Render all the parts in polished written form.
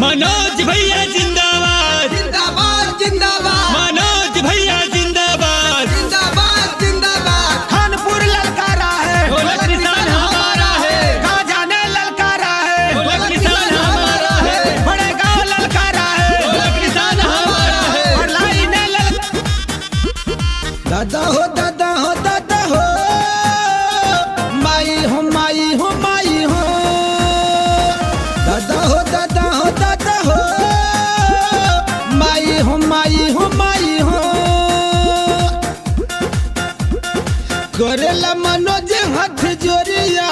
मनोज भैया जिंदाबाद जिंदाबाद जिंदाबाद। मनोज भैया जिंदाबाद जिंदाबाद जिंदाबाद। खानपुर ललकारा है, ढोलक किसान हमारा है, कहाँ जाने ललकारा है, ढोलक किसान हमारा है, बड़े गाँव ललकारा है, ढोलक किसान हमारा है। और लाइने दादा हो दादा हो दादा हो, माई हो माई हो माई हो। दादा हो दादा हो दादा हो, माई हो माई हो माई हो। करेला मनोज हाथ जोड़िया,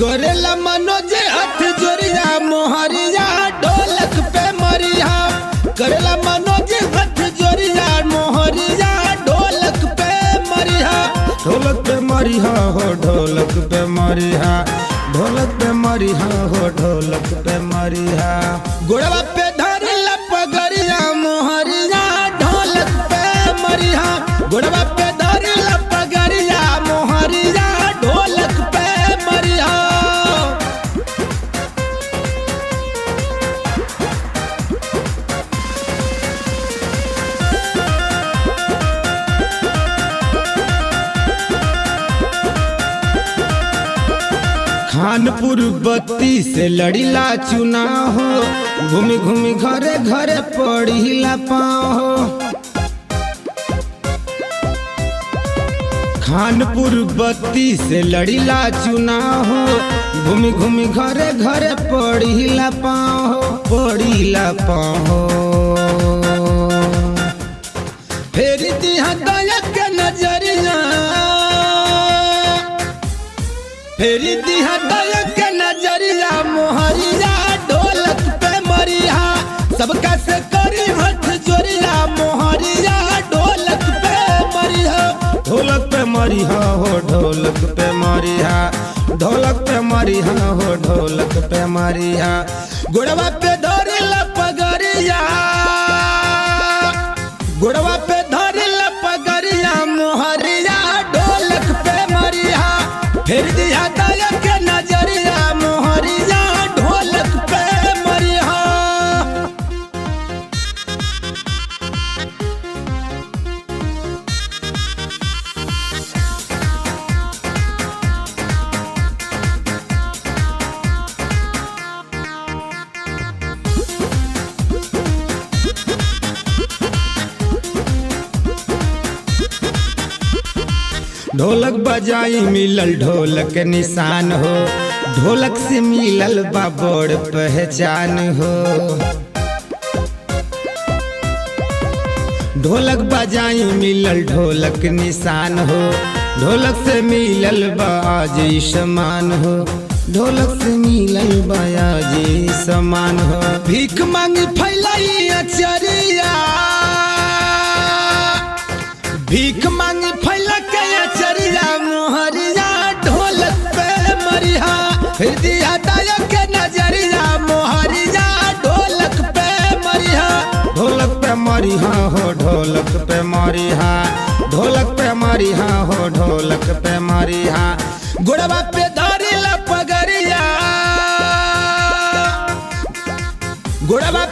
करेला मनोज हाथ जोड़िया, मोहरिया ढोलक पे मरिया। करेला मनोज हाथ जोड़िया, मोहरिया ढोलक पे मरिया। ढोलक पे मरिया हो, ढोलक पे मरिया, ढोलक पे मरिया हो, ढोलक पे मरिया। गोड़वा पे धरी लपगरिया, मोहरिया ढोलक पे मरिया। गोड़वा पे धरी लपगरिया, मोहरिया ढोलक पे मरिया। खानपुर बत्ती से लड़ीला चुनाव हो, घूमी घूमी घरे घरे पड़ीला पाँव हो। खानपुर बत्ती से लड़ीला चुनाव हो, घूमी घूमी घरे घरे पड़ीला पाँव हो, पड़ीला पाँव हो। फेरी दिहा दया के नजरिया, फेरी दिहा दया के नजरिया, मोहरिया ढोलक पे मरिया। सबका से करी हाथ जोड़िया, मोहरिया ढोलक पे मरिया। ढोलक पे मरिया हो, ढोलक पे मरिया, ढोलक पे मरिया हो, ढोलक पे मरिया। गुड़वा पे धरी लपगरिया, गुड़वा पे धरी लपगरिया, मोहरिया ढोलक पे मरिया। फिर दिया दया के नजरिया, मोहरिया ढोलक पे मरिया। ढोलक बजाई मिलल ढोलक निशान हो, ढोलक से मिलल बा बड़ पहचान हो। ढोलक बजाई मिलल ढोलक निशान हो, ढोलक से मिलल बा आज समान हो, ढोलक से मिलल बा आज समान हो। भीख मांगी फैलाई अचरिया, भीख मांगी फैला के अचरिया, मोहरिया ढोलक पे मरिया। फिर दिया दया के नजरिया, मोहरिया ढोलक पे मरिया। ढोलक पे मरिया हो, ढोलक पे मरिया, ढोलक पे मरिया हो, ढोलक पे मरिया। गुड़वा पे धरी लपगरिया, गुड़वा